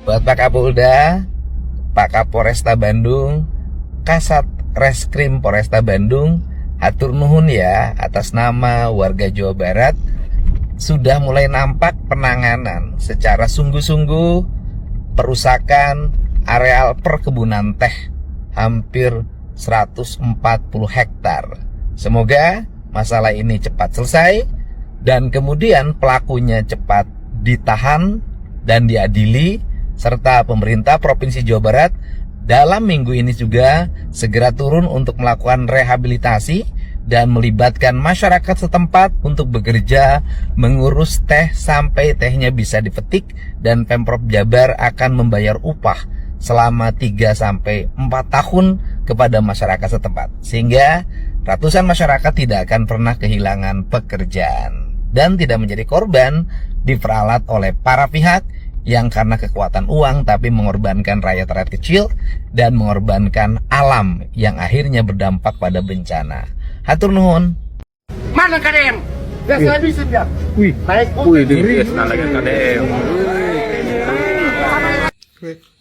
buat Pak Kapolda, Pak Kapolresta Bandung, Kasat Reskrim Polresta Bandung, hatur nuhun ya atas nama warga Jawa Barat. Sudah mulai nampak penanganan secara sungguh-sungguh perusakan areal perkebunan teh hampir 140 hektar. Semoga masalah ini cepat selesai dan kemudian pelakunya cepat ditahan dan diadili, serta pemerintah Provinsi Jawa Barat dalam minggu ini juga segera turun untuk melakukan rehabilitasi dan melibatkan masyarakat setempat untuk bekerja mengurus teh sampai tehnya bisa dipetik, dan Pemprov Jabar akan membayar upah selama 3-4 tahun kepada masyarakat setempat, sehingga ratusan masyarakat tidak akan pernah kehilangan pekerjaan dan tidak menjadi korban diperalat oleh para pihak yang karena kekuatan uang tapi mengorbankan rakyat-rakyat kecil dan mengorbankan alam yang akhirnya berdampak pada bencana. Hatur nuhun. Mana KDM? Gak saya bisa ya. Wih, Baik. dengerin lagi KDM.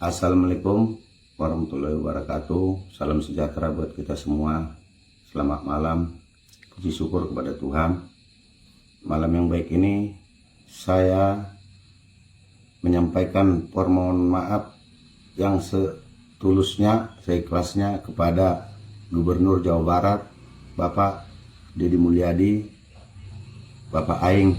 Assalamualaikum warahmatullahi wabarakatuh. Salam sejahtera buat kita semua. Selamat malam. Puji syukur kepada Tuhan. Malam yang baik ini saya menyampaikan permohonan maaf yang setulusnya, seikhlasnya kepada Gubernur Jawa Barat, Bapak Deddy Mulyadi, Bapak Aing.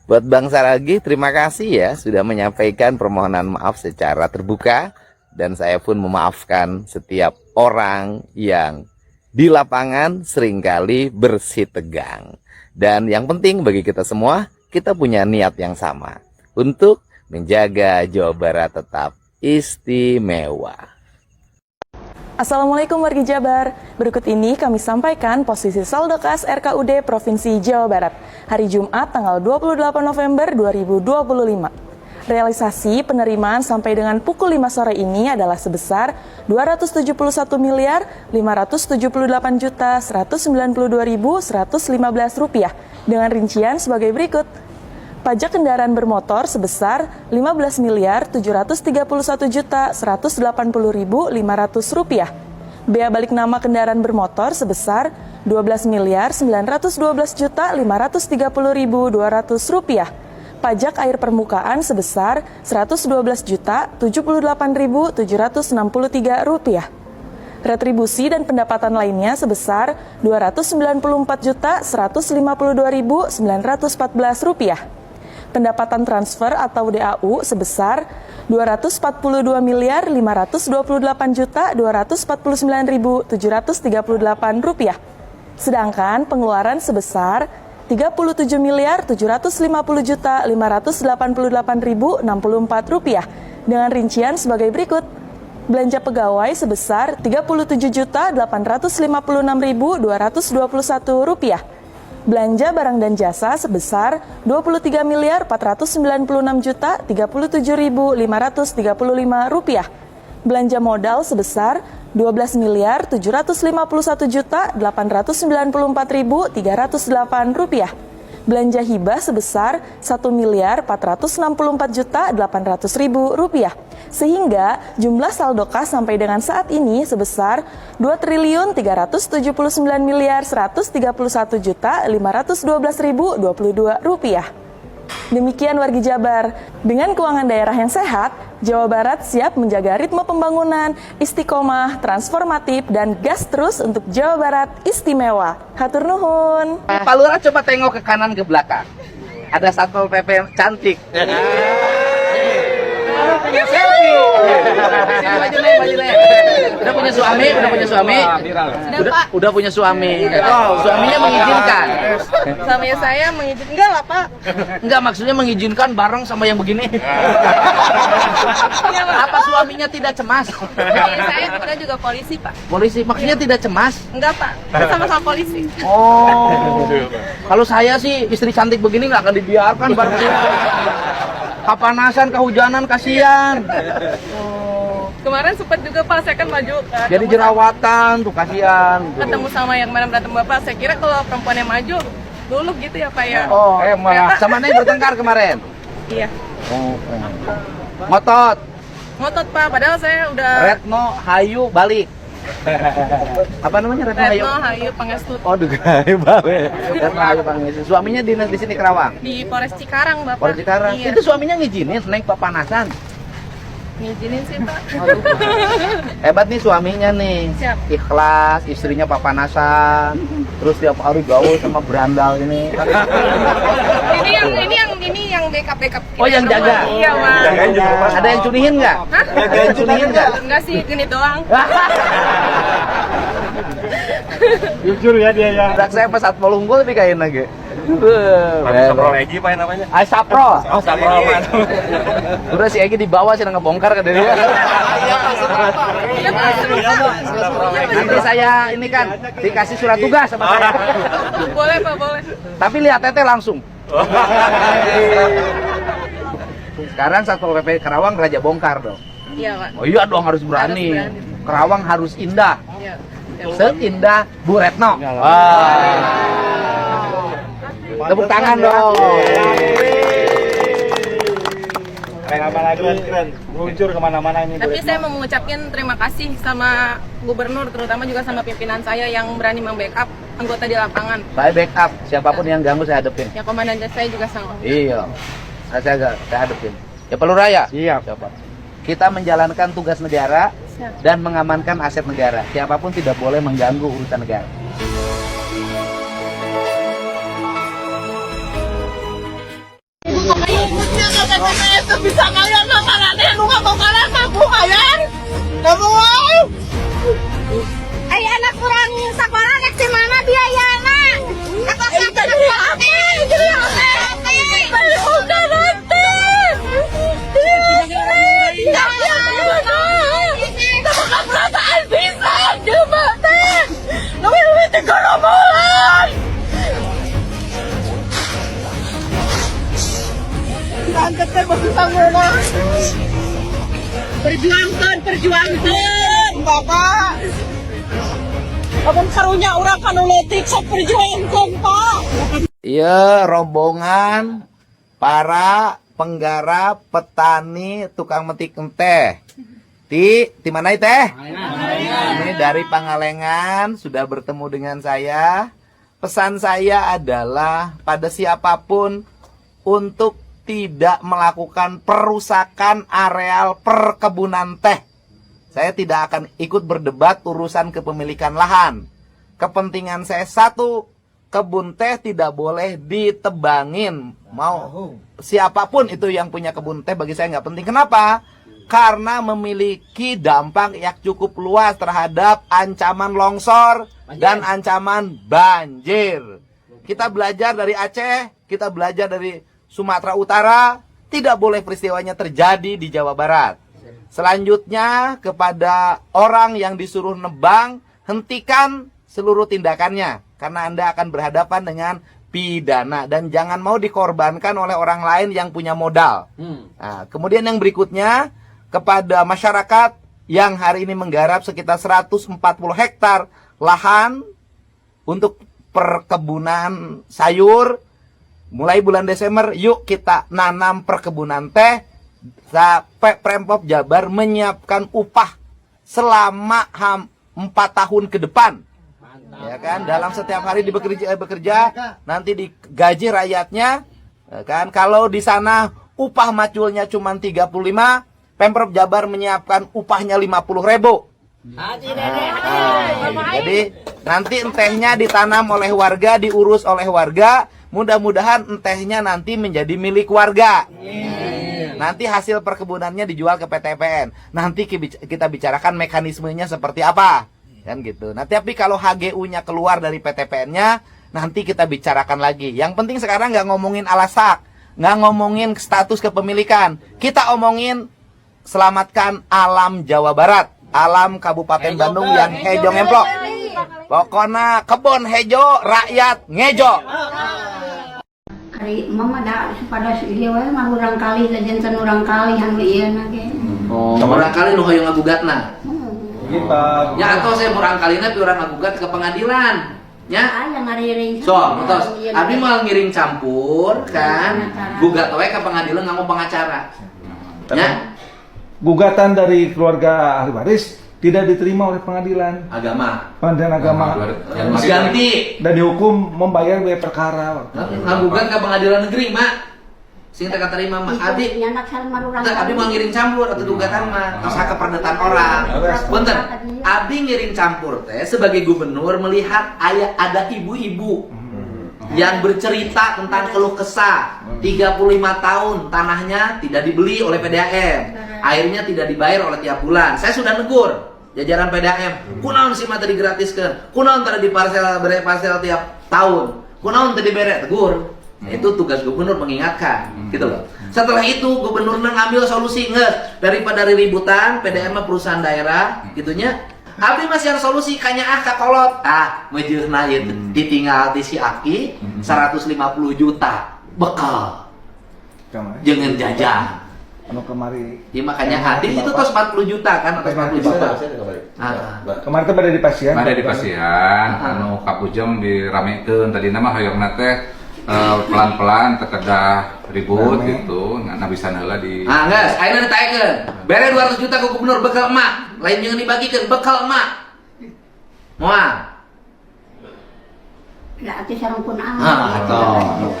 Buat Bang Saragi, terima kasih ya sudah menyampaikan permohonan maaf secara terbuka, dan saya pun memaafkan setiap orang yang di lapangan seringkali bersih tegang. Dan yang penting bagi kita semua, kita punya niat yang sama untuk menjaga Jawa Barat tetap istimewa. Assalamualaikum wargi Jabar. Berikut ini kami sampaikan posisi saldo kas RKUD Provinsi Jawa Barat hari Jumat tanggal 28 November 2025. Realisasi penerimaan sampai dengan pukul 5 sore ini adalah sebesar Rp271.578.192.115 dengan rincian sebagai berikut. Pajak kendaraan bermotor sebesar Rp15.731.180.500. Bea balik nama kendaraan bermotor sebesar Rp12.912.530.200. Pajak air permukaan sebesar Rp112.078.763. Retribusi dan pendapatan lainnya sebesar Rp294.152.914. Pendapatan transfer atau DAU sebesar Rp242.128.249.738. Sedangkan pengeluaran sebesar Rp37.750.588.064 dengan rincian sebagai berikut. Belanja pegawai sebesar Rp37.856.221. Belanja barang dan jasa sebesar Rp24.496.037.535. Belanja modal sebesar Rp12.751.894.308. Belanja hibah sebesar Rp1.464.800.000. Sehingga jumlah saldo kas sampai dengan saat ini sebesar Rp2.339.131.512.022. Demikian wargi Jabar, dengan keuangan daerah yang sehat, Jawa Barat siap menjaga ritme pembangunan, istiqomah, transformatif, dan gas terus untuk Jawa Barat istimewa. Hatur nuhun. Pak Lurah coba tengok ke kanan ke belakang. Ada Satpol PP cantik. Udah punya suami? Udah punya suami. Suaminya mengizinkan. Suami saya mengizinkan. Enggak lah Pak. Enggak, maksudnya mengizinkan bareng sama yang begini. Apa suaminya tidak cemas? Saya kebetulan juga polisi Pak. Polisi, maksudnya tidak cemas? Enggak Pak, kita sama-sama polisi. Oh, kalau saya sih istri cantik begini nggak akan dibiarkan bareng dia. Kapanasan, kehujanan, kasihan. Kemarin sempat juga Pak, saya kan maju. Jadi jerawatan tuh, kasihan. Ketemu sama yang kemarin berantem Bapak, saya kira kalau perempuan yang maju, dulu gitu ya Pak ya. Oh, malah sama Neng bertengkar kemarin. Iya. Oh, ngotot. ngotot Pak, padahal saya udah Retno Hayu balik. Apa namanya Retno Hayu? Retno Hayu Pangestut Oh, Hayu balik. Retno Hayu Pangestut. Suaminya di sini Kerawang. di Polres Cikarang Bapak. Polres Cikarang. Iya. Itu suaminya ngizinin naik papanasan. Ngizinin sih Pak. Hebat nih suaminya nih. Siap. Ikhlas, istrinya papanasan. Terus tiap hari gaul sama berandal ini. ini yang backup Oh, yang jaga. Iya Pak. Ada yang cunihin nggak? Hah? Ada yang cunihin nggak? Enggak sih, genit doang. Jujur ya dia ya. Udah saya pas Satpol Unggul tapi kayak lagi. Sapro lagi apa namanya? Sapro. Oh, Sapro. Udah si Egi dibawa sih ngebongkar ke dia. Iya Pak, seru Pak. Nanti saya ini kan dikasih surat tugas sama saya. Boleh Pak, boleh. Tapi lihat Tete langsung. Sekarang Satpol PP Kerawang Raja Bongkar dong. Iya Pak. Oh iya dong harus berani. Harus berani. Kerawang harus indah. Iya. Seindah Bu Retno. Tepuk tangan dong. Keren apa lagi? Keren. Meluncur kemana-mana ini. Tapi saya mau mengucapkan terima kasih sama gubernur, terutama juga sama pimpinan saya yang berani membackup anggota di lapangan. Saya backup, siapapun yang ganggu saya hadepin. Ya komandan saya juga sama. Iya, saya hadepin. Ya Pelur Raya. Siap. Kita menjalankan tugas negara Siap. dan mengamankan aset negara. Siapapun tidak boleh mengganggu urusan negara. Bisa kalian makanannya, lu nggak mau kalian mampu kalian? Nggak mau. Ay anak kurang sekolah nek di mana biayana? Apa kata jadi apa? Jadi apa? Beli udah nanti. Kita bukan perasaan bisa, jembatan. Lebih tiga bulan. Angkat perjuangkan Bapak. Abang karunya orang kanuletik sok perjuangkan Pak. Iya, rombongan para penggarap, petani, tukang metik teh. Di mana teh? Ini dari Pangalengan sudah bertemu dengan saya. Pesan saya adalah pada siapapun untuk tidak melakukan perusakan areal perkebunan teh. Saya tidak akan ikut berdebat urusan kepemilikan lahan. Kepentingan saya satu, kebun teh tidak boleh ditebangin. Mau siapapun itu yang punya kebun teh bagi saya nggak penting. Kenapa? Karena memiliki dampak yang cukup luas terhadap ancaman longsor dan ancaman banjir. Kita belajar dari Aceh, kita belajar dari Sumatera Utara, tidak boleh peristiwanya terjadi di Jawa Barat. Selanjutnya, kepada orang yang disuruh nebang, hentikan seluruh tindakannya. Karena Anda akan berhadapan dengan pidana. Dan jangan mau dikorbankan oleh orang lain yang punya modal. Nah, kemudian yang berikutnya, kepada masyarakat yang hari ini menggarap sekitar 140 hektar lahan untuk perkebunan sayur. Mulai bulan Desember, yuk kita nanam perkebunan teh. Pemprov Jabar menyiapkan upah selama 4 tahun ke depan. Ya kan, dalam setiap hari bekerja, nanti digaji rakyatnya. Ya kan, kalau di sana upah maculnya cuma 35, Pemprov Jabar menyiapkan upahnya 50.000. Jadi nanti entehnya ditanam oleh warga, diurus oleh warga. Mudah-mudahan entehnya nanti menjadi milik warga. Nanti hasil perkebunannya dijual ke PTPN. Nanti kita bicarakan mekanismenya seperti apa. Kan gitu. Nah, tapi kalau HGU-nya keluar dari PTPN-nya, nanti kita bicarakan lagi. Yang penting sekarang nggak ngomongin alasak, nggak ngomongin status kepemilikan. Kita omongin selamatkan alam Jawa Barat, alam Kabupaten Bandung yang hejo ngemplok. Pokoknya kebon hejo, rakyat ngejo. Hari mama dah pada dia wae mah urang kali janten urang kali han ieu na ge. Oh, urang kali nu hoyong ngagugatna. Gitu. Ya atau saya urang kalina pi urang ngagugat ke pengadilan. Ya. Aya ngariring. So, betul. Abi mau ngiring campur kan. Gugat we ke pengadilan ngomong pengacara. Ya. gugatan dari keluarga ahli waris tidak diterima oleh pengadilan Pengadilan agama Yang masih ganti. dan dihukum membayar biaya perkara. Ngagugat ke pengadilan negeri, Mak. Sing teu katarima mah abdi. Nyanak sareng marurang Teu abdi mau ngiring campur atau gugatan mah tos keperdetaan orang. Punten. Abdi ngiring campur teh sebagai gubernur melihat ada ibu-ibu yang bercerita tentang keluh kesah. 35 tahun tanahnya tidak dibeli oleh PDAM. Airnya tidak dibayar oleh tiap bulan. Saya sudah negur jajaran PDAM, kunaon sih mah tadi gratiskeun, kunaon tadi bere parcel tiap tahun, kunaon tadi bere tegur. Itu tugas gubernur mengingatkan, gitu loh. Setelah itu gubernur ngambil solusi daripada ributan PDAM mah perusahaan daerah, gitunya. Abdi masih ada solusi kanya kakolot. Meujeurna ieu ditinggal di si Aki 150 juta bekal. Jangan jajan. Anu kemari. Ya makanya hadis itu tos 40 juta kan, atas 40 juta. Kemarin teh pada di pasien. Ada di pasien, anu kapujeng diramekeun tadi nama hoyongna teh pelan-pelan terkedah ribut gitu, nggak bisa heula di. Geus, ayeuna ditaekeun. Bere 200 juta ku gubernur bekal emak, lain jeung dibagikeun bekal emak. Moal. Berarti sareng pun Atoh.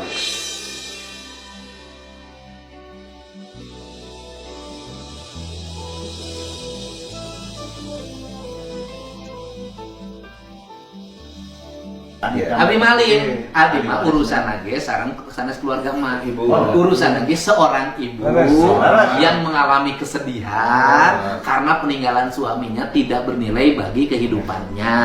Abi malin, abi mah urusan lagi sarang sanes keluarga mah ibu. Urusan lagi seorang ibu yang mengalami kesedihan karena peninggalan suaminya tidak bernilai bagi kehidupannya.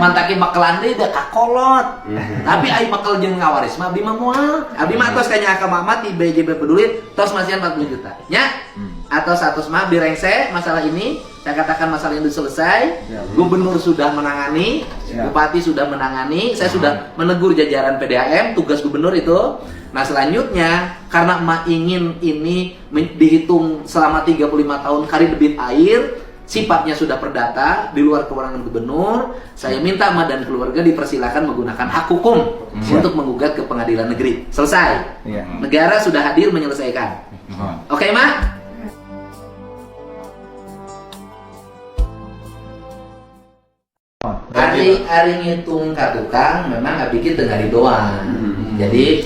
Mantaki bakalan deui da kakolot. Tapi ai bakal jeung ngawaris mah abi mah moal. Abi mah tos kanya ka mama ti BJB peduli tos masihan 40 juta. Nya? Atau 100 mah birengse masalah ini. Saya katakan masalah itu selesai, gubernur sudah menangani, bupati sudah menangani, saya sudah menegur jajaran PDAM, tugas gubernur itu. Nah selanjutnya, karena emak ingin ini dihitung selama 35 tahun kali debit air, sifatnya sudah perdata, di luar kewenangan gubernur, saya minta emak dan keluarga dipersilakan menggunakan hak hukum untuk menggugat ke pengadilan negeri. Selesai. Negara sudah hadir menyelesaikan. Oke, Mak? Ari ngitung ka tukang memang bikin tengari doang. Jadi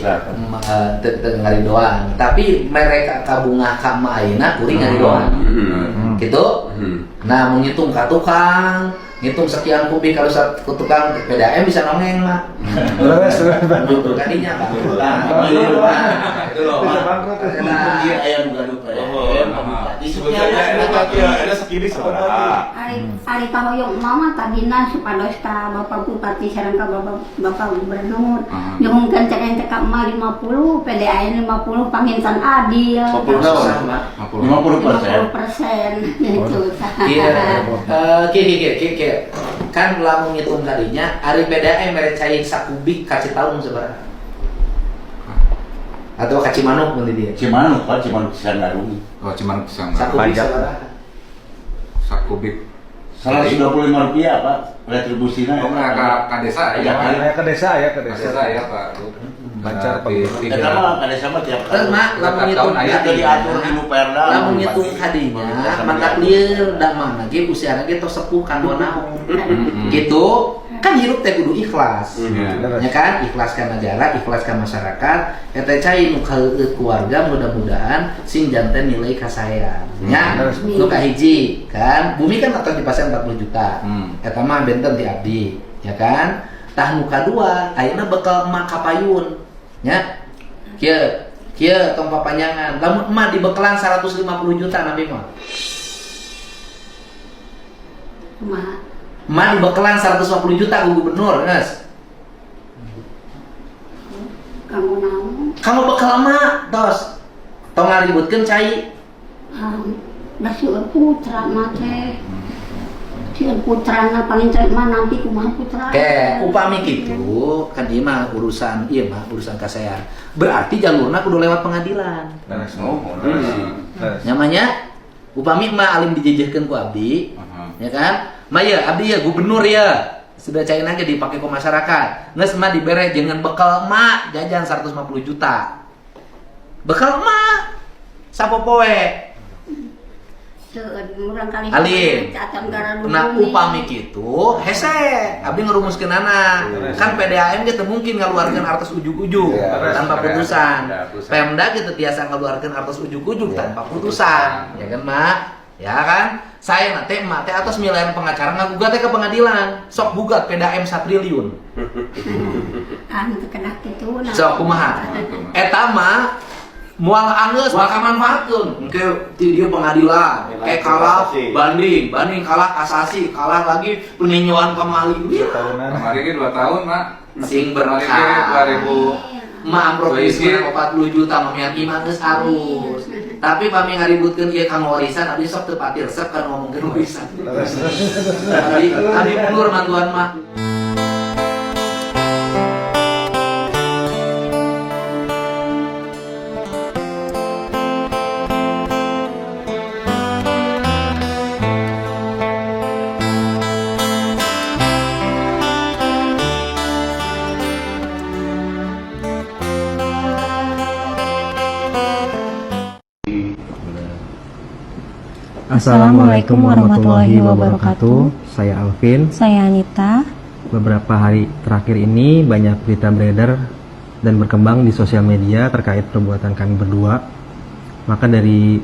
tengari doang. Tapi mereka kabunga ka ayeuna kuring ngari doang. Gitu. Nah, menghitung ka tukang, ngitung sekian kubik kalau satu tukang PDAM bisa nongeng mah. Betul kadinya Pak. Itu loh. Dia aya nu gaduh Ada segini sebenarnya. Ari kahoyong mama tadina supados ka Bapak Bupati sareng ka Bapak Gubernur. Nyungkeun cek ente ka emak 50, PDAM 50 panginsan adil. 50%. Itu. Kira. Kan lamun ngitung kadinya ari PDAM mere cai sakubik kasih tahun seberapa? Atau kaci manuk nanti dia? Cimanuk pisang garung. Oh, cuman pisang. Sakubik seberapa? Sakubik. Rp125 Pak, retribusinya. Oh, ke desa ya. Ke desa ya, ke Ke desa. desa ya, Pak. Lancar, Pak. Eta mah ka desa mah tiap Mak, lamun ngitung itu diatur di Perda. lamun ngitung kadinya, maka clear da mah ge usiana ge tos sepuh kan naon. Gitu. Kan hirup teh kudu ikhlas. Ya kan? Ikhlaskan negara, ikhlaskan masyarakat. Eta cai nu keluarga mudah-mudahan sing janten nilai kasayang. Nya, nu kahiji kan, bumi kan atos dipasang 40 juta. Eta mah benten ti abdi, ya kan? Tah nu kadua, ayeuna bekal emak kapayun. Nya. Kieu tong papanjangan. Lamun emak dibekalan 150 juta nabi mah. Emak dibekalan 150 juta ku gubernur, geus. Kamu naon? Kamu bekal emak, tos. Tong ngaributkeun cai. Da sieun putra mah teh. Sieun putrana panginten mah nanti kumaha putra. Upami kitu, kan ieu mah urusan kasayan. Berarti jalurna kudu lewat pengadilan. Namanya upami mah alim dijejehkeun ku abdi, ya kan? Mah ya abdi ya gubernur ya. Sudah cair aja dipakai ke masyarakat. Nges mah dibere jangan bekal emak jajan 150 juta. Bekal emak sapopoe. Murang kali Alin. acan gara dulu. Nah upami gitu hese abdi ngerumuskeun anak kan PDAM kita mungkin ngeluarkan artos ujug-ujug tanpa putusan. Pemda kita biasa ngeluarkan artos ujug-ujug tanpa putusan, ya kan mak? Ya kan? Saya nanti emak teh atas milih pengacara ngagugat ke pengadilan. Sok gugat PDAM 1 triliun. Anu kena kitu. Sok kumaha? Eta mah mual anggeus bakal manfaatkeun. Engke di dieu pengadilan. Kayak kalah banding kalah kasasi, kalah lagi peninjauan kembali. Kemarin ge 2 tahun, Mak. Sing Kemarin berkah. ge 2000 Mak provinsi 40 juta mamiaki mah geus arus. Tapi pami ngaributkeun ieu kang warisan abdi sok teu pati resep kan ngomongkeun warisan. Abdi mundur mantuan mah. Assalamualaikum warahmatullahi wabarakatuh. Saya Alvin. Saya Anita. Beberapa hari terakhir ini banyak berita beredar dan berkembang di sosial media terkait perbuatan kami berdua. Maka dari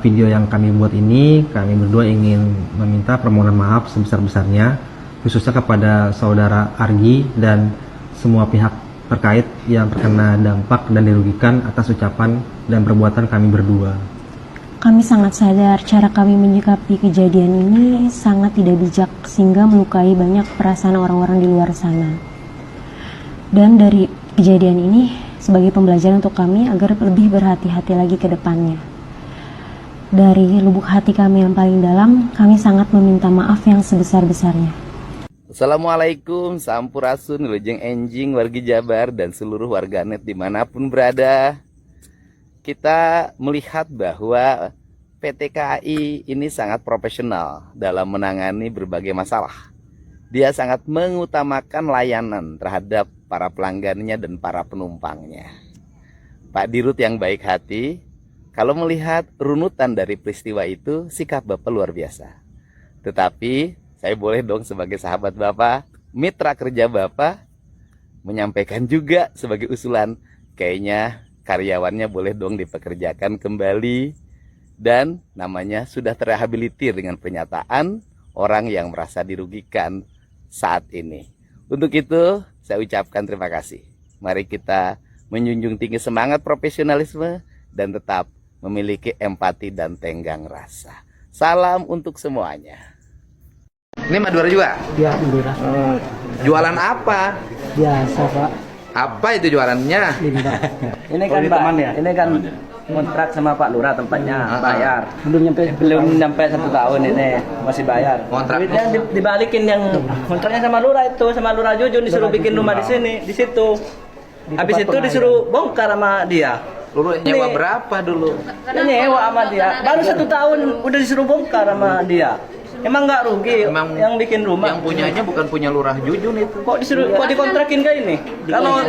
video yang kami buat ini, kami berdua ingin meminta permohonan maaf sebesar-besarnya, khususnya kepada saudara Argi dan semua pihak terkait yang terkena dampak dan dirugikan atas ucapan dan perbuatan kami berdua. Kami sangat sadar cara kami menyikapi kejadian ini sangat tidak bijak sehingga melukai banyak perasaan orang-orang di luar sana. Dan dari kejadian ini sebagai pembelajaran untuk kami agar lebih berhati-hati lagi ke depannya. Dari lubuk hati kami yang paling dalam, kami sangat meminta maaf yang sebesar-besarnya. Assalamualaikum, sampurasun, wilujeng enjing, wargi Jabar, dan seluruh warganet dimanapun berada. Kita melihat bahwa PT KAI ini sangat profesional dalam menangani berbagai masalah. Dia sangat mengutamakan layanan terhadap para pelanggannya dan para penumpangnya. Pak Dirut yang baik hati, kalau melihat runutan dari peristiwa itu, sikap Bapak luar biasa. Tetapi saya boleh dong sebagai sahabat Bapak, mitra kerja Bapak, menyampaikan juga sebagai usulan, kayaknya karyawannya boleh dong dipekerjakan kembali dan namanya sudah terrehabilitir dengan pernyataan orang yang merasa dirugikan saat ini. Untuk itu saya ucapkan terima kasih. Mari kita menjunjung tinggi semangat profesionalisme dan tetap memiliki empati dan tenggang rasa. Salam untuk semuanya. Ini Madura juga? Iya, Madura. Jualan apa? Biasa, Pak. Apa itu jualannya? Ini kan Pak, ini kan kontrak sama Pak Lurah tempatnya, bayar. Belum nyampe 1 tahun ini, masih bayar. Duitnya dibalikin yang kontraknya sama Lurah itu, sama Lurah Jujun disuruh bikin rumah di sini, di situ. Habis itu disuruh bongkar sama dia. Lurah nyewa berapa dulu? Nyewa sama dia. Baru 1 tahun udah disuruh bongkar sama dia. Emang nggak rugi emang yang bikin rumah? Yang punyanya bukan punya Lurah Jujun itu. Kok disuruh, kok dikontrakin kayak ini? Kalau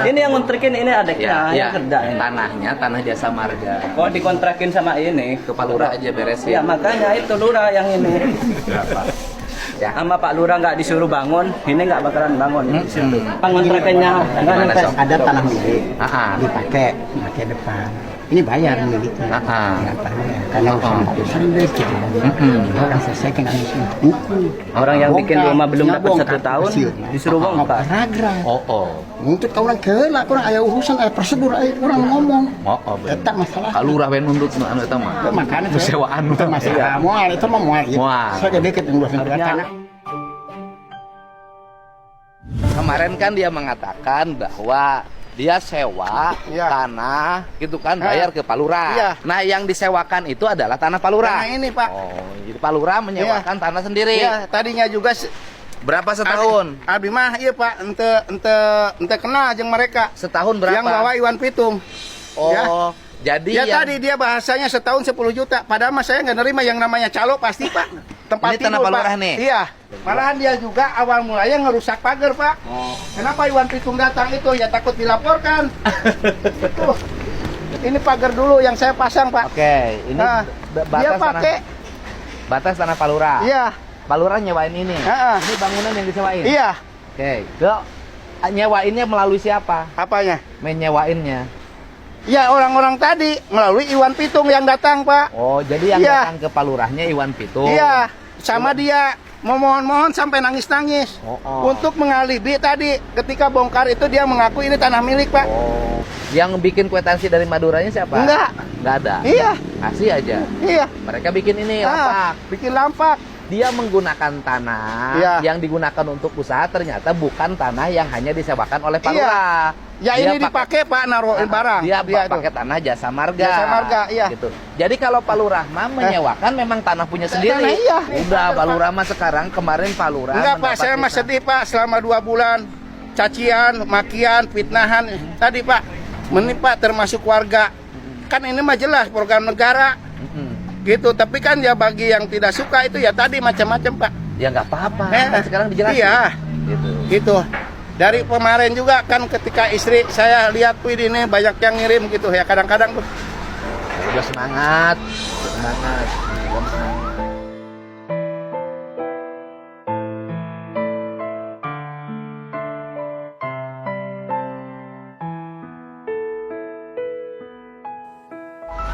ini yang kontrakin ini adeknya yang kerja ini. Tanahnya tanah jasa marga. Kok dikontrakin sama ini? Ke Pak Lurah aja beresin. Ya makanya itu Lurah yang ini. Ya. Sama Pak Lurah nggak disuruh bangun, ini nggak bakalan bangun. Pengontrakannya ada tanah milik, dipakai depan. Ini bayar milik itu. Karena urusan gitu. Orang selesai kan orang yang bikin rumah belum dapat 1 tahun disuruh bongkar. Untuk orang kelak, kurang ada urusan, ada prosedur, kurang ngomong. Tetap masalah. Kalau Lurah ben nunduk anu eta mah. Makanya itu sewaan itu masalah. Moal itu mah moal. Saya deket ngurusin tanah. Kemarin kan dia mengatakan bahwa dia sewa tanah gitu kan, bayar ke Pak Lurah. Nah yang disewakan itu adalah tanah Pak Lurah. Tanah ini Pak. Jadi Pak Lurah menyewakan tanah sendiri. Iya, tadinya juga berapa setahun? Abi mah iya Pak, ente kena jeung mereka. Setahun berapa? Yang bawa Iwan Pitung. Jadi tadi dia bahasanya setahun 10 juta. Padahal mah saya nggak nerima yang namanya calo pasti Pak. Tempat ini tanah Pak Lurah nih? Iya. Malahan dia juga awal mulanya ngerusak pagar Pak. Kenapa Iwan Pitung datang itu? Ya takut dilaporkan. Ini pagar dulu yang saya pasang Pak. Oke, ini Dia pakai batas tanah Pak Lurah. Iya. Pak Lurah nyewain ini. Ini bangunan yang disewain. Iya. Oke. Nyewainnya melalui siapa? Apanya? Menyewainnya. Ya orang-orang tadi melalui Iwan Pitung yang datang, Pak. Oh, jadi yang datang ke Pak Lurahnya Iwan Pitung. Iya, sama dia memohon-mohon sampai nangis-nangis untuk mengalibi tadi ketika bongkar itu dia mengaku ini tanah milik, Pak. Oh. Yang bikin kwitansi dari Maduranya siapa? Enggak ada. Iya. Kasih aja. Iya. Mereka bikin ini lampak. Bikin lampak. Dia menggunakan tanah yang digunakan untuk usaha, ternyata bukan tanah yang hanya disewakan oleh Pak Lurah. Ya dia ini dipakai Pak naruhin barang. Dia pakai tanah Jasa Marga. Jasa Marga, iya. Gitu. Jadi kalau Pak Lurah mah menyewakan memang tanah punya sendiri. Tanah, iya. Udah Pak Lurah mah sekarang, kemarin Pak Lurah. Enggak Pak, saya mah sedih Pak selama 2 bulan cacian, makian, fitnahan tadi Pak menimpa termasuk warga. Kan ini mah jelas program negara. Gitu, tapi kan ya bagi yang tidak suka itu ya tadi macam-macam Pak. Ya nggak apa-apa. Sekarang dijelasin. Iya. Gitu. Dari kemarin juga kan ketika istri saya lihat tuh ini banyak yang ngirim gitu ya kadang-kadang tuh. Udah semangat. Semangat.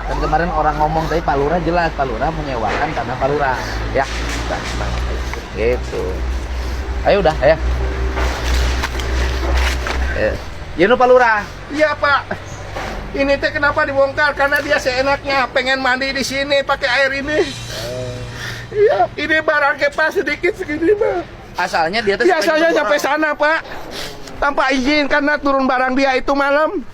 Kan kemarin orang ngomong tadi Pak Lurah jelas, Pak Lurah menyewakan tanah Pak Lurah. Ya, gitu. Ayo udah, ayo. Yeno Pak Lurah. Iya Pak. Ini teh kenapa dibongkar? Karena dia seenaknya pengen mandi di sini pakai air ini. Iya, ini barang kepas sedikit segini Pak. Asalnya dia tuh. Iya, asalnya sampai sana Pak. Tanpa izin karena turun barang dia itu malam.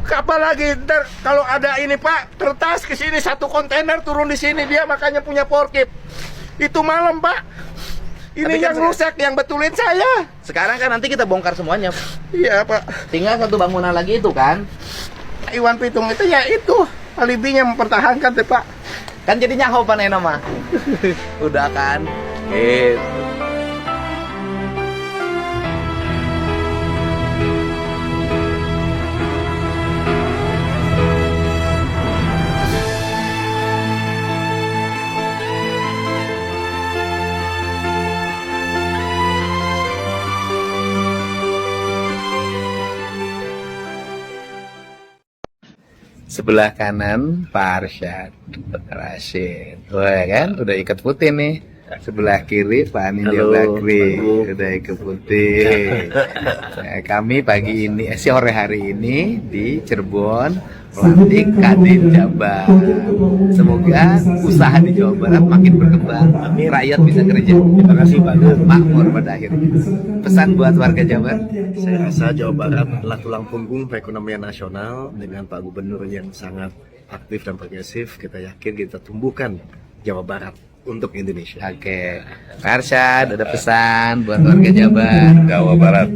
Apalagi kalau ada ini Pak, kertas ke sini 1 kontainer turun di sini dia makanya punya porkip. Itu malam Pak. Ini kan yang rusak yang betulin saya. Sekarang kan nanti kita bongkar semuanya. Iya Pak. Tinggal 1 bangunan lagi itu kan. Iwan Pitung itu ya itu alibinya mempertahankan deh Pak. Kan jadinya hopan eno mah. Udah kan. Gitu. Sebelah kanan Pak Arsyad Rashid. Wah kan udah ikat putih nih. Sebelah kiri Pak Ninja Bakri udah ikat putih. Nah, kami pagi ini sore hari ini di Cirebon melantik Kadin Jabar. Semoga usaha di Jawa Barat makin berkembang, rakyat bisa kerja. Terima kasih Pak. Makmur pada akhirnya. Pesan buat warga Jabar. Saya rasa Jawa Barat adalah tulang punggung perekonomian nasional. Dengan Pak Gubernur yang sangat aktif dan progresif, kita yakin kita tumbuhkan Jawa Barat untuk Indonesia. Oke, Pak Arsyad ada pesan buat warga Jabar. Jawa Barat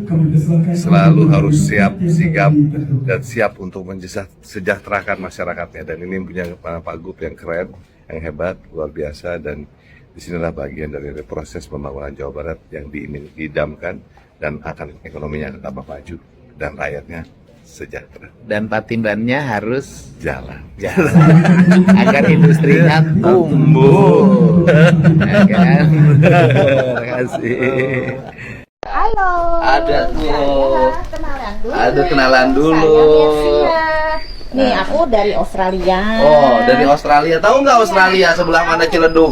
selalu harus siap, sigap, dan siap untuk mensejahterakan masyarakatnya. Dan ini punya Pak Gub yang keren, yang hebat, luar biasa. Dan disinilah bagian dari proses pembangunan Jawa Barat yang diidamkan dan akan ekonominya tambah maju dan rakyatnya sejahtera. Dan patimbannya harus jalan agar industrinya tumbuh. Ya kan? Terima kasih. Halo. Ada tuh. Kenalan dulu. Ada kenalan dulu. Nih aku dari Australia. Oh, dari Australia. Tahu nggak Australia sebelah mana Ciledug?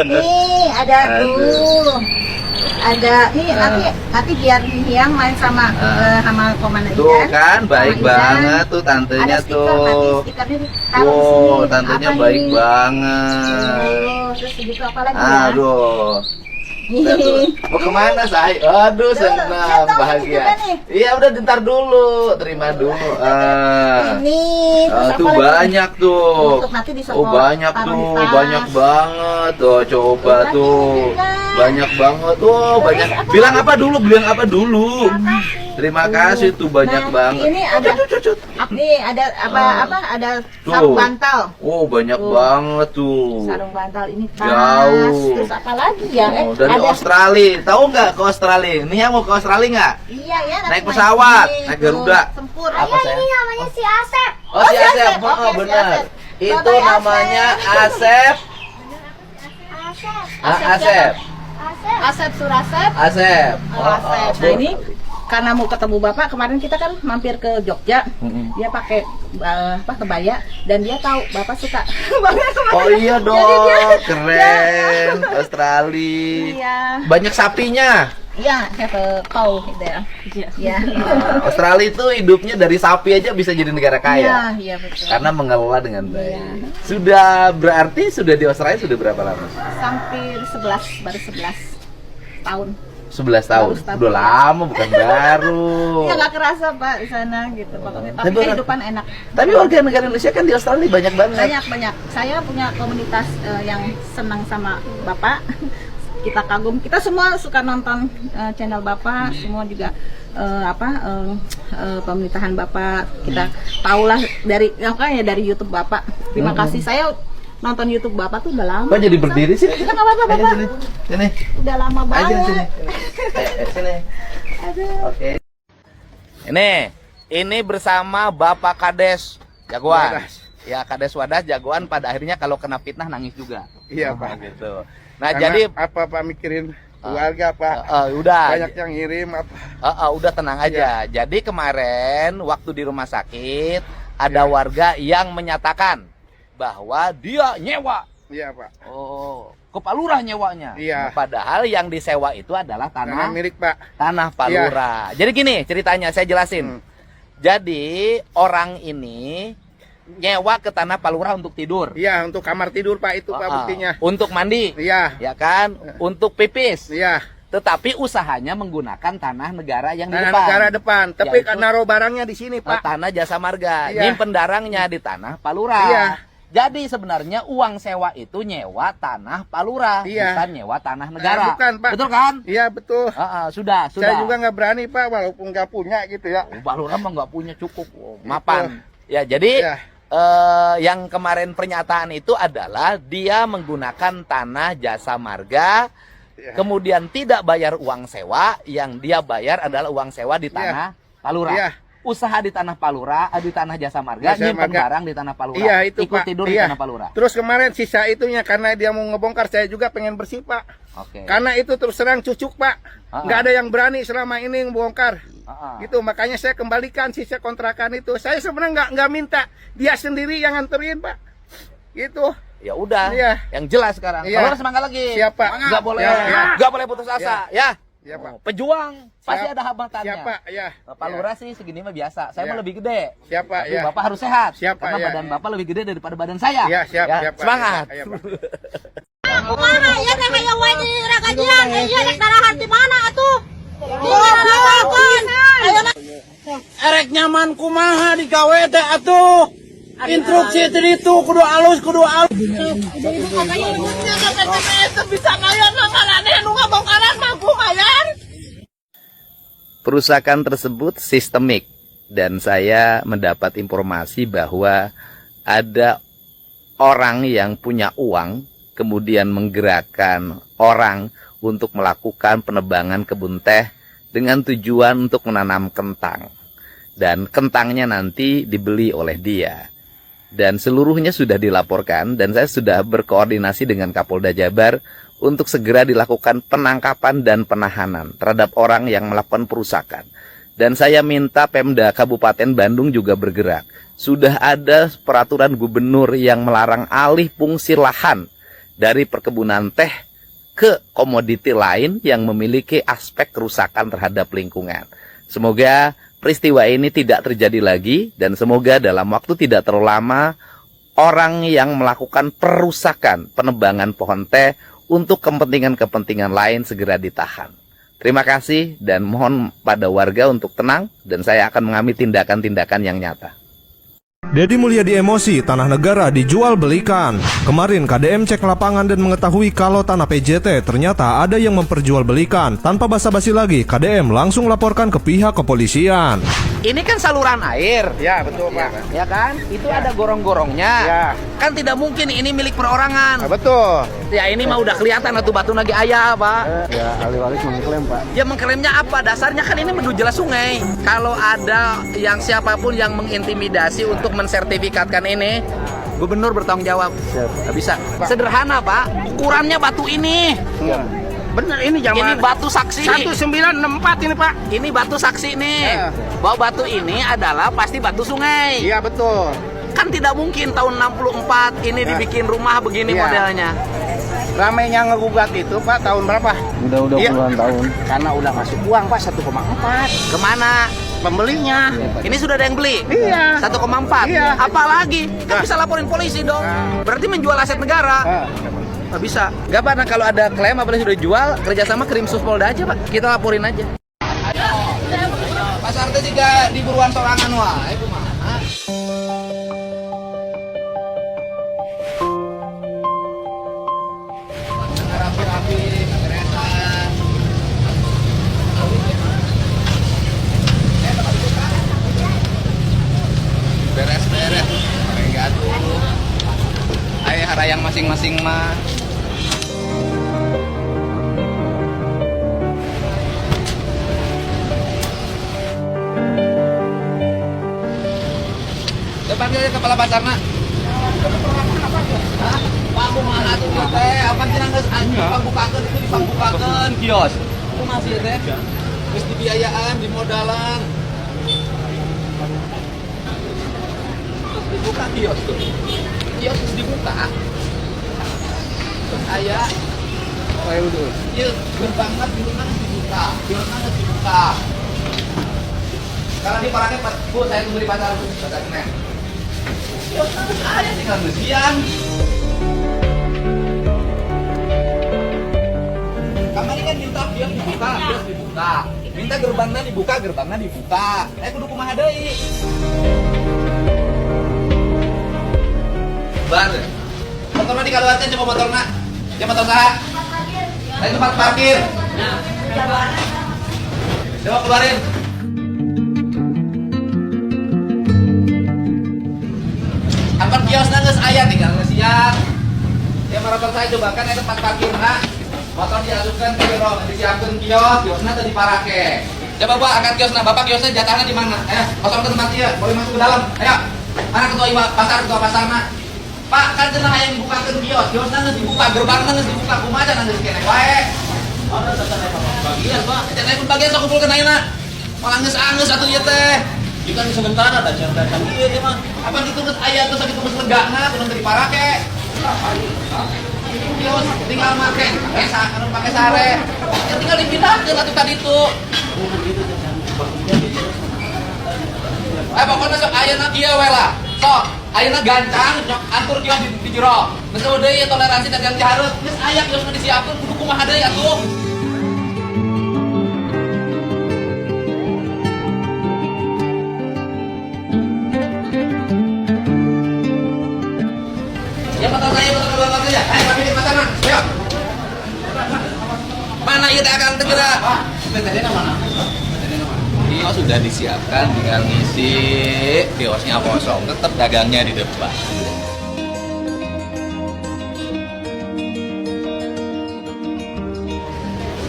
Nih ada tuh. Ada nih nanti biar yang main sama komandan Idan. Tuh kan baik banget tuh tantenya tuh. Wow, tantenya baik banget. Terus gitu apa lagi? Aduh. Mau kemana say? Aduh senang bahagia. Iya udah ntar dulu, terima dulu. Ini tuh banyak tuh. Oh banyak tuh, banyak banget. Tuh coba tuh, banyak banget. Oh banyak. Bilang apa dulu? Bilang apa dulu? Terima kasih tuh banyak banget. Ini ada ada sarung bantal. Oh, banyak banget tuh. Sarung bantal ini tas. Jauh. Terus apa lagi ya? Dari Australia. Tahu nggak ke Australia? Nih mau ke Australia nggak? Iya ya. Naik pesawat, naik Garuda. Sempur. Apa ini namanya si Asep. Oh, si Asep. Oh, benar. Itu namanya Asep. Asep. Asep Surasep. Asep. Asep. Nah ini karena mau ketemu Bapak, kemarin kita kan mampir ke Jogja. Dia pakai kebaya dan dia tahu Bapak suka banget kemarin. Oh iya dong, keren. Australia. Iya. Banyak sapinya. Iya, kau gitu ya. Iya. Australia itu hidupnya dari sapi aja bisa jadi negara kaya. Iya, betul. Karena mengelola dengan baik. Sudah berarti sudah di Australia sudah berapa lama? Hampir 11, baru 11 tahun. 11 tahun. Udah lama, bukan baru. Ya nggak kerasa Pak di sana gitu pokoknya. Tapi kehidupan enak. Tapi warga negara Indonesia kan di Australia banyak banget. Banyak. Saya punya komunitas yang senang sama Bapak. Kita kagum. Kita semua suka nonton channel Bapak. Semua juga pemerintahan Bapak. Kita tahulah dari YouTube Bapak. Terima kasih. Saya nonton YouTube Bapak tuh udah lama. Kok jadi berdiri sih? Kita nggak apa-apa Bapak. Sini. Udah lama banget. Sini. Oke. Ini bersama Bapak Kades Jagoan. Ya, Kades Wadas Jagoan pada akhirnya kalau kena fitnah nangis juga. Iya, Pak. Gitu. Nah, karena jadi apa Pak mikirin keluarga Pak? Udah. Banyak yang ngirim apa? Udah tenang aja. Jadi kemarin waktu di rumah sakit ada warga yang menyatakan bahwa dia nyewa. Iya, Pak. Oh, ke Palura nyewanya. Iya. Nah, padahal yang disewa itu adalah tanah milik Pak. Tanah Palura. Jadi gini ceritanya, saya jelasin. Jadi orang ini nyewa ke tanah Palura untuk tidur. Iya, untuk kamar tidur Pak, itu Pak buktinya. Untuk mandi. Iya. Ya kan? Untuk pipis. Iya. Tetapi usahanya menggunakan tanah negara yang di depan. Tanah negara depan, tapi Yaitu naruh barangnya di sini Pak. Tanah Jasa Marga. Iya. Nyimpen barangnya di tanah Palura. Iya. Jadi sebenarnya uang sewa itu nyewa tanah Palura, Iya. bukan nyewa tanah negara. Bukan Pak. Betul kan? Iya betul. Sudah. Saya juga nggak berani Pak, walaupun nggak punya gitu ya. Palura mah nggak punya cukup, mapan. Ya jadi yang kemarin pernyataan itu adalah dia menggunakan tanah Jasa Marga, kemudian tidak bayar uang sewa, yang dia bayar adalah uang sewa di tanah Palura. Iya. Usaha di tanah Palura, di tanah Jasa Marga, nyimpen barang di tanah Palura. Iya, itu ikut Pak. tidur di tanah Palura. Terus kemarin sisa itunya karena dia mau ngebongkar, saya juga pengen bersih Pak. Oke. Karena itu terus terang cucuk Pak. Nggak ada yang berani selama ini ngebongkar. Gitu, makanya saya kembalikan sisa kontrakan itu. Saya sebenarnya nggak minta, dia sendiri yang nganterin Pak. Gitu. Ya udah, yang jelas sekarang. Iya. Kalau semangat lagi. Siapa? Nggak boleh, nggak boleh putus asa, ya. Iya, Pak. Pejuang pasti ada hambatannya. Siapa? Ya. Palura sih segini mah biasa. Saya mah lebih gede. Siapa? Tapi Bapak harus sehat. Siapa? Karena badan Bapak lebih gede daripada badan saya. Ya, siap. Semangat. Kumana ya teh kayak wae di ragajian, iya rek darahan di mana atuh? Erek nyaman kumaha di gawe teh atuh. Instruksi itu kudu alus. Ibu katanya ributnya ke PPS bisa bayar makalane anu ngabongkaran mampu bayar. Perusakan tersebut sistemik dan saya mendapat informasi bahwa ada orang yang punya uang kemudian menggerakkan orang untuk melakukan penebangan kebun teh dengan tujuan untuk menanam kentang. Dan kentangnya nanti dibeli oleh dia. Dan seluruhnya sudah dilaporkan dan saya sudah berkoordinasi dengan Kapolda Jabar untuk segera dilakukan penangkapan dan penahanan terhadap orang yang melakukan perusakan. Dan saya minta Pemda Kabupaten Bandung juga bergerak. Sudah ada peraturan gubernur yang melarang alih fungsi lahan dari perkebunan teh ke komoditi lain yang memiliki aspek kerusakan terhadap lingkungan. Semoga peristiwa ini tidak terjadi lagi dan semoga dalam waktu tidak terlalu lama orang yang melakukan perusakan penebangan pohon teh untuk kepentingan-kepentingan lain segera ditahan. Terima kasih dan mohon pada warga untuk tenang dan saya akan mengambil tindakan-tindakan yang nyata. Deddy Mulyadi emosi, tanah negara dijual belikan. Kemarin KDM cek lapangan dan mengetahui kalau tanah PJT ternyata ada yang memperjualbelikan. Tanpa basa-basi lagi, KDM langsung laporkan ke pihak kepolisian. Ini kan saluran air. Ya, betul, Pak. Ya kan? Itu ada gorong-gorongnya. Ya. Kan tidak mungkin ini milik perorangan. Betul. Ya ini mah udah kelihatan atuh batu nagi ayah, Pak. Ya, ahli-waris mengklaim, Pak. Ya mengklaimnya apa? Dasarnya kan ini menuju jelas sungai. Kalau ada yang siapapun yang mengintimidasi untuk mensertifikatkan ini, gubernur bertanggung jawab. Nggak bisa. Sederhana, Pak. Ukurannya batu ini. Bener, ini Ini zaman batu saksi. 1964 ini, Pak. Ini batu saksi nih. Bahwa batu ini adalah pasti batu sungai. Iya, betul. Kan tidak mungkin tahun 64 ini dibikin rumah begini modelnya. Ramainya ngegugat itu, Pak, tahun berapa? Udah Iya. puluhan tahun. Karena udah masuk uang, Pak, 1,4. Kemana? Pembelinya. Ini sudah ada yang beli? Iya. 1,4? Iya. Apalagi? Kan bisa laporin polisi dong. Berarti menjual aset negara. Nggak bisa. Nggak apa, kalau ada klaim apalagi sudah dijual, kerjasama Krimsus Polda aja, Pak. Kita laporin aja. Pasar teh juga di buruan sorangan wae kumaha. Rapi-rapi, beresan. Beres-beres. Enggak tuh. Ayo harayang masing-masing mah. Panggil aja kepala pasarna. Hah? Pak kumaha tuh teh? Apa sih nanggeus anjing pambukakeun itu dipambukakeun kios. Itu masih teh. Geus dibiayaan, dimodalan. Dibuka kios tuh. Kios geus dibuka. Terus aya kayak udah. Ieu gerbangna pintunya dibuka. Kiosna geus dibuka. Karena di parahnya Bu, saya tunggu di pasar Bu. Pasar Senen. Kios harus ada tinggal bersihan. Kemarin kan minta kios dibuka. Minta gerbangnya dibuka. Kudu kumaha deui. Bar. Motorna dikaluarkeun coba motorna. Ya motor saha? Dari tempat parkir. Coba keluarin. Apa kiosna geus aya tinggal ngesian. Ya motor saya coba kan ada tempat parkirna. Motor diajukan ke biro, disiapkeun kiosna teh diparake. Coba Pak angkat kiosna, Bapak kiosnya jatahna di mana? Kosong ke tempat dia, boleh masuk ke dalam. Ayo. Mana ketua pasarna? Pak, kan cenah aya yang dibukakeun kiosna geus dibuka, gerbangna geus dibuka, kumaha cenah geus keneh wae. Bagian, Pak. Cenah pun bagian sok kumpulkeun ayeuna. Malah geus angeus atuh ieu teh. Jika sementara ada cerdasan ieu teh mah. Apa kitu geus aya terus sakitu geus legana kudu diparake. Kios tinggal make pakai sare. Ya tinggal dipindahkeun atuh tadi itu. Pokoknya sok ayeuna kieu we lah. Sok ayeuna gancang atur kios di jero. Geus deui toleransi dagang dihareup. Geus aya kiosna disiapkeun kudu kumaha deui atuh. Ya motor saya motor kedua saja. Ayo kami di pasar mana? Ayo. Mana ieu teh akan segera? Tadi mana? Kios sudah disiapkan, tinggal ngisi. Kiosnya kosong, tetap dagangnya di depan.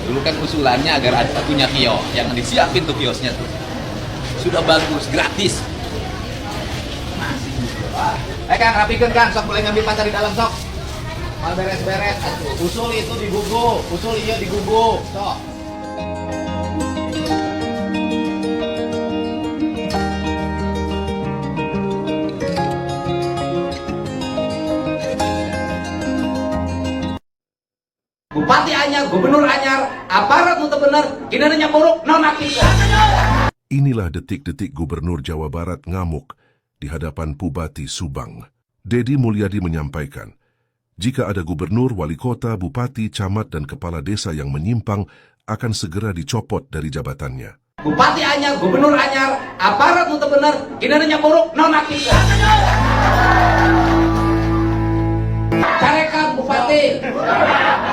Dulu kan usulannya agar ada punya kios, yang disiapin tuh kiosnya tuh. Sudah bagus, gratis. Masih juga. Kang, rapikeun Kang, sok boleh ngambil pasar di dalam sok. Mal beres-beres atuh. Usul itu digugu, usul ieu digugu. Sok. Bupati anyar, gubernur anyar, aparat nu teu bener, kinerjanya buruk, nonaktifkan. Inilah detik-detik Gubernur Jawa Barat ngamuk di hadapan Bupati Subang. Deddy Mulyadi menyampaikan, jika ada gubernur, wali kota, bupati, camat, dan kepala desa yang menyimpang akan segera dicopot dari jabatannya. Bupati anyar, gubernur anyar, aparat untuk bener, kinerja buruk, nonaktif. Carekan bupati,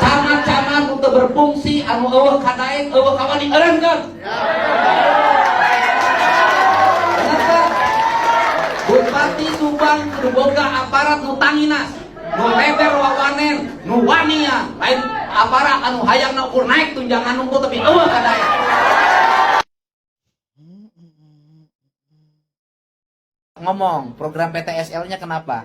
camat-camat untuk berfungsi, anu eueuh kadaek, eueuh kawani eureunkeun. Bupati Subang kudu boga aparat nu tanginas, nu leber wawanen, nu wanian, lain aparat anu hayangna ukur naik tunjangan nunggu tapi eueuh kadaek. Ngomong, program PTSL-nya kenapa?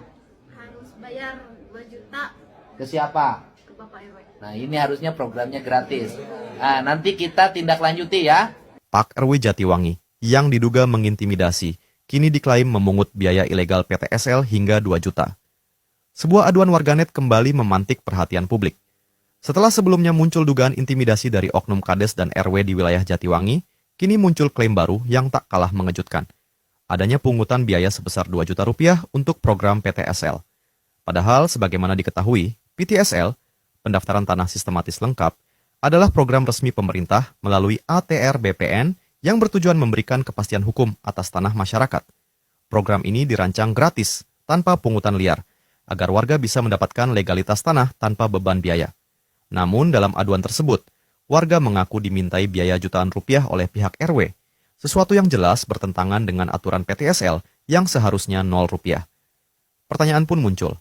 Harus bayar 2 juta Ke siapa? ke Bapak RW. Nah, ini harusnya programnya gratis. Nah, nanti kita tindak lanjuti ya. Pak RW Jatiwangi yang diduga mengintimidasi kini diklaim memungut biaya ilegal PTSL hingga 2 juta. Sebuah aduan warganet kembali memantik perhatian publik. Setelah sebelumnya muncul dugaan intimidasi dari oknum Kades dan RW di wilayah Jatiwangi, kini muncul klaim baru yang tak kalah mengejutkan. Adanya pungutan biaya sebesar 2 juta rupiah untuk program PTSL. Padahal sebagaimana diketahui, PTSL, pendaftaran tanah sistematis lengkap, adalah program resmi pemerintah melalui ATR BPN yang bertujuan memberikan kepastian hukum atas tanah masyarakat. Program ini dirancang gratis, tanpa pungutan liar, agar warga bisa mendapatkan legalitas tanah tanpa beban biaya. Namun dalam aduan tersebut, warga mengaku dimintai biaya jutaan rupiah oleh pihak RW, sesuatu yang jelas bertentangan dengan aturan PTSL yang seharusnya 0 rupiah. Pertanyaan pun muncul.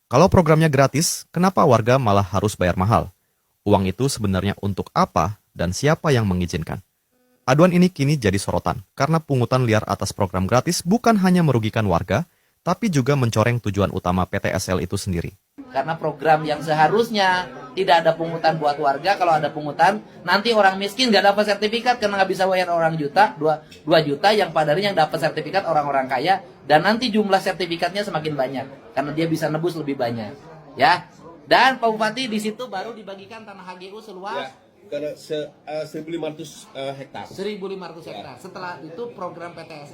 Kalau programnya gratis, kenapa warga malah harus bayar mahal? Uang itu sebenarnya untuk apa dan siapa yang mengizinkan? Aduan ini kini jadi sorotan karena pungutan liar atas program gratis bukan hanya merugikan warga, tapi juga mencoreng tujuan utama PTSL itu sendiri. Karena program yang seharusnya tidak ada pungutan buat warga, kalau ada pungutan, nanti orang miskin nggak dapat sertifikat karena nggak bisa bayar orang juta, 2 juta, yang padarnya yang dapat sertifikat orang-orang kaya, dan nanti jumlah sertifikatnya semakin banyak, karena dia bisa nebus lebih banyak. Ya, dan Pak Bupati di situ baru dibagikan tanah HGU seluas 1.500 hektar. 1.500 hektar. Setelah itu program PTSL